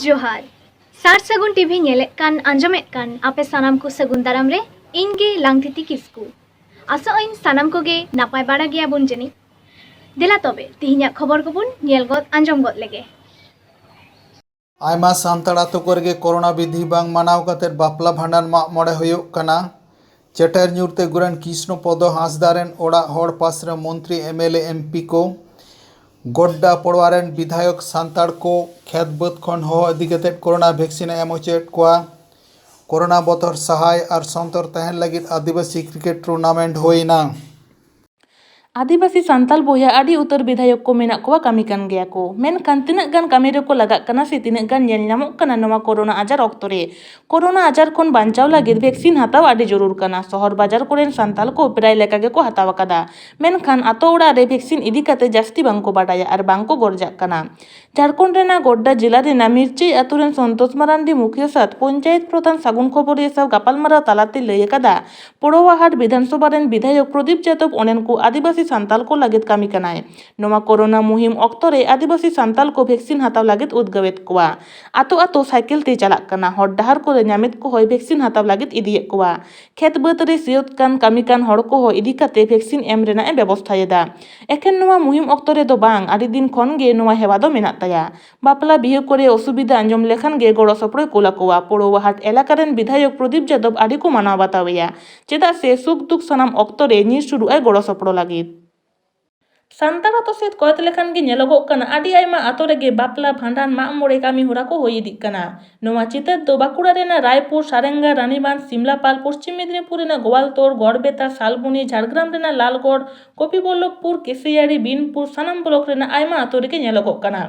जोहार सार सगुन टीवी नेले कान आंजमेत कान आपे सानाम को सगुन दाराम रे इनगे लांगतिति किस्कु आसो इन सानाम कोगे नापाय बाड़ा गया बुन जनी देला तबे तिहिन्या खबर को बुन नेल गद आंजम गद लेगे आयमा सान्ताड़ आतो कोरेगे कोरोना विधि बांग मानाव कातेर बापला भांडान माग मोड़े हुयुग कना चेटर ᱧᱩᱨᱛᱮ गुरन कृष्ण पद हांसदारेन ओड़ा होड़ पासरे मंत्री एमएलए एमपी को गोड्डा पड़वारेन विधायक सान्ताड़ को खेत बद खन हो इदी कतेद कोरोना वैक्सीन एम होचेद कोआ कोरोना बतर सहाय और संतर तहन लगिद आदिवासी क्रिकेट टूर्नामेंट होइना आदिवासी सान्ताल बोया आदि उतर विधायक को मेना कोवा कमी कान गया को मेनखान तिनाग गान कमी रेको लगाग कना से तिनाग गान नेल ᱧᱟᱢᱚᱜ कना नोमा कोरोना आजार ऑक्तो रे कोरोना आजार खन बांचाव लागिद वैक्सीन हताव आदि जरूर कना शहर बाजार कोरेन सान्ताल को प्राय लेका गे को हताव कदा मेनखान आतो ओड़ा रे वैक्सीन इदी काते जास्ती बांको बाडाया और बांको गरजाग कना झारखंड रेना गोड्डा जिला रेना मिर्ची आतु रेन संतोष मारांडी मुखिया साथ पंचायत प्रधान सागुन खबरिया साव गापालमाराव तालाते लई कदा पोड़ोवाहाट विधानसभा रेन विधायक प्रदीप यादव ओनेन को आदिवासी सान्ताल को लगित कामी कनाय नोमा कोरोना मुहिम ऑक्तो रे आदिवासी सान्ताल को वैक्सीन हताव लगित उद्गवेत कोवा आतो आतो साइकिल ते चलाक कना हर डहार को ᱧᱟᱢᱮᱫ को होय वैक्सीन हताव लगित इदियेत कोवा खेत बात रे सियोत कान कामी कान हड़ को हो इदी काते वैक्सीन एम रेना ए व्यवस्था येदा एखेन नोमा मुहिम ऑक्तो रे दो बांग आदि दिन खन गे नोमा हेवा दो मेनात ताया बापला बिहे करे असुविधा आंजम लेखान गे गड़ो सपड़ो कोला कोवा पोड़ोवाहाट एलाका रेन विधायक प्रदीप यादव आदि को मानाव बातावया चेदा से सुख दुख सनाम ऑक्तो रे नीर शुरू ए गड़ो सपड़ो लगित सान्ताल आतो सेत कोयत लेखान गे नेलोगोग कना आदि आयमा आतो रेगे बापला भांडान माग मोड़े कामी होरा को होई इदिग कना नोवा चितर दो बाकुड़ा रेना रायपुर सारेंगा रानीबांध सिमलापाल पश्चिम मेदिनीपुर रेना गोवालतोड़ गड़बेता सालबनी झाड़ग्राम रेना लालगढ़ गोपीबल्लभपुर केसियाड़ी बीनपुर सानाम ब्लॉक रेना आयमा आतो रेगे नेलोगोग कना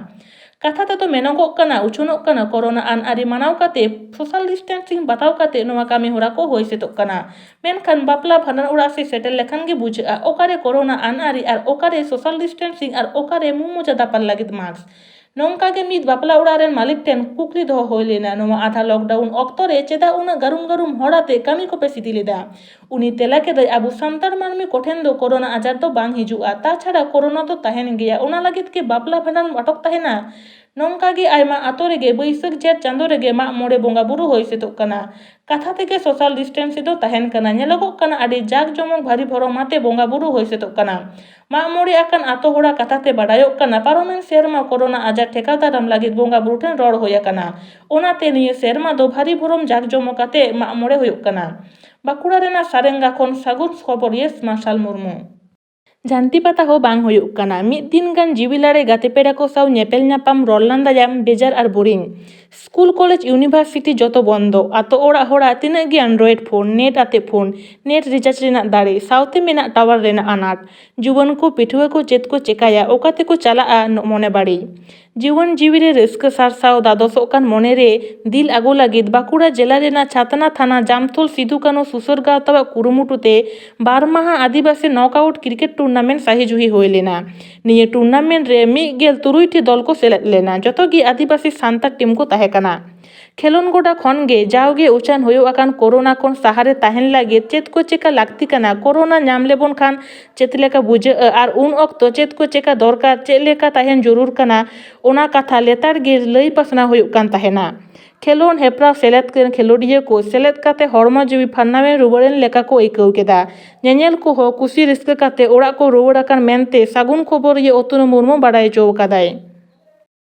कथा तो मेनोगोग कना उछुनोग कना कोरोना आन आरि मानाव काते सोशल डिस्टेंसिंग बताव काते नोवा कामी होरा को होई सेतोग कना मेनखान बापला भांडान उड़ा से सेटेल लेखान गे बुझा ओकारे कोरोना आन आरि और ओकारे सोशल डिस्टेंसिंग और ओकारे मुमुजा दापाल लगित मास्क नौका के मिद बापला उड़ा रेन मालिक टेन कुकली दो होय लेना नोमा आधा लॉकडाउन ऑक्तो रे चेदा उना गरुम गरुम होड़ाते कामी को पे सिटी लेदा उनी तेला के दय आबु सान्तार मानमी कोठेन दो कोरोना आजार तो बांग हिजुआ ता छाड़ा कोरोना तो तहन गया उना लगित के बापला भांडान अटक तहेना नौका गे आयमा आतो रेगे बैसाख जेठ चांदो रेगे माग मोड़े बोंगा बुरु होय सेतोग कना कथा तेगे सोशल डिस्टेंस दो तहन कना नेलोगोग कना आदि जाक जमक भारी भरमाते बोंगा बुरु होय सेतोग कना माग मोड़े आकान आतो होड़ा कथा ते बाडायोग कना पारोमेन सेरमा कोरोना आजार ठेकाव दाराम लागिद बोंगा बुरु ठेन रड़ होय कना ओनाते निये सेरमा दो भारी भरम जाक जमकाते माग मोड़े होयोग कना बाकुड़ा रेना सारेंगा खन सागुन खबरिया मार्शल मुर्मू जानती पाता हो बांग होयुग कना मिद दिन गान जिविलारे गाते पेड़ा को साव नेपेल नापाम रल लांदायाम बेजार और बोरिंग स्कूल कॉलेज यूनिवर्सिटी जतो बंद आतो ओड़ा होड़ा तिनाग गे एंड्रॉइड फोन नेट आते फोन नेट रिचार्ज रेना दाड़े सावते मेना टावर रेना आनाट जुवान को पिठुआ को चेत को चेकाया ओकाते को चला मने बाड़ी जीवन जीवी रे रस्क सारसाव दादोसोग कान मने रे दिल आगो लगिद बाकुड़ा जिला रेना छातना थाना जामथल सिधु कानो सुसरगांव तवा कुरुमुटुते बार माहा आदिवासी नॉकआउट क्रिकेट टूर्नामेंट साहिजुही होय लेना निये टूर्नामेंट रे 103 टी दल को सेलेद लेना जतो गी आदिवासी सान्ताल टीम को ताहे कना खेलोन गोडा खन गे जावगे उचान होयो आकान कोरोना खन सहारे ताहेन लागे चेत को चेका लागती कना कोरोना नाम लेबोन खान चेत लेका बुझे और उन ऑक्तो चेत को चेका दरकार चेत लेका ताहेन जरूर कना ओना कथा लेतार गे लई पासना होयो कान ताहेना खेलोन हेप्राव सेलेद के खेलोडिया को सेलेद काते हड़मा जीवी फान्नावे रुवारेन लेका को आइकाव केदा नेनेल को हो कुसी रिस्क काते ओड़ा को रुवाड़ आकान मेनते सागुन खबर ये अतुनु मुर्मू बाडाय चो कादाय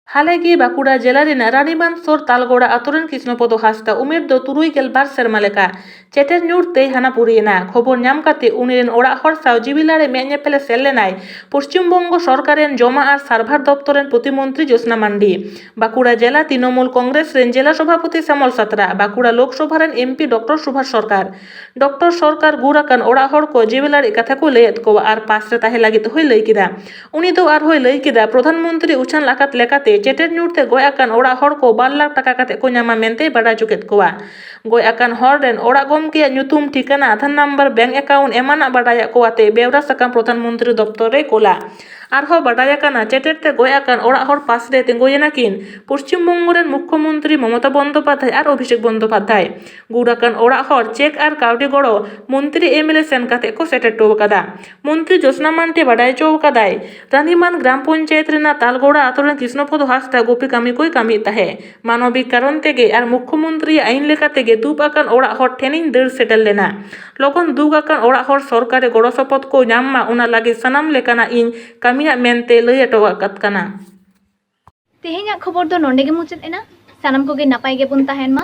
हाले गे बाकुड़ा जिला रेना रानीबांध सोर तालगोड़ा आतुरेन कृष्णपद हांसदा उमेर दो 73 सेरमा लेका चेटेर ᱧᱩᱨᱛᱮ हाना पुरियना खबर नाम काते उनिरेन ओड़ा हर साव जिबिलारे मेद नेपेले सेल लेनाय पश्चिम बंग सरकारेन जमा और सार्भार दप्तरेन प्रतिमंत्री ज्योत्स्ना मांडी बाकुड़ा जिला तृणमूल कांग्रेस रेन जिला सभापति श्यामल सातरा बाकुड़ा लोकसभा रेन एमपी डॉक्टर सुभाष सरकार गुराकान ओड़ा हर को जिबिलारे कथा को लयत को और पास रे ताहे लागित होय लई केदा उनी दो आर होय लई केदा प्रधानमंत्री उछान लाकात लेकाते चेटेर ᱧᱩᱨᱛᱮ गय आकान ओड़ा हर को 2 लाख टाका काते को ᱧᱟᱢᱟ मेनते बाडा चुकेत कोवा गय आकान हर रेन ओड़ा गमकेया ᱧᱩᱛᱩᱢ ठिकाना आधार नम्बर बैंक अकाउंट एमाना बाडाया कोवाते बेवरा साकाम प्रधानमंत्री दप्तर रे कोला आरहो बाडाय आकाना चेटेरते गय आकान ओड़ा हर पास रे तिंगुयेना किन पश्चिम बंग रेन मुख्यमंत्री ममता बंदोपाध्याय और अभिषेक बंदोपाध्याय गुड़ आकान ओड़ा हर चेक और काउडी गड़ो मंत्री एमएलए सेन काते को सेटेर टो कादा मंत्री ज्योत्सना मानटे बाडाय चो कादाय रानीमान ग्राम पंचायत रेना तालगोड़ा आतो रेन कृष्णपद हांसदा गोपी कामी कोई कामी ताहे मानविक कारण तेगे और मुख्यमंत्री आईन लेका तेगे दुब आकान ओड़ा हर ठेनिन दाड़ सेटेल लेना लगन दुग आकान ओड़ा हर सरकारे गड़ो सपद को नामा उना लागे सनाम लेकाना इन कामिया मेनते लई अटो आकात काना तेहेኛ खबर दो नोंडे गे मुचाद एना सानाम कोगे नापाय गे बुन ताहेन मा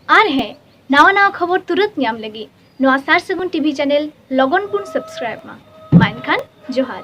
आर है नावा नावा खबर तुरंत ᱧᱟᱢ लगी नोआ सार सगुन टीवी चैनल लगन पुन सब्सक्राइब मा माइन खान जोहार।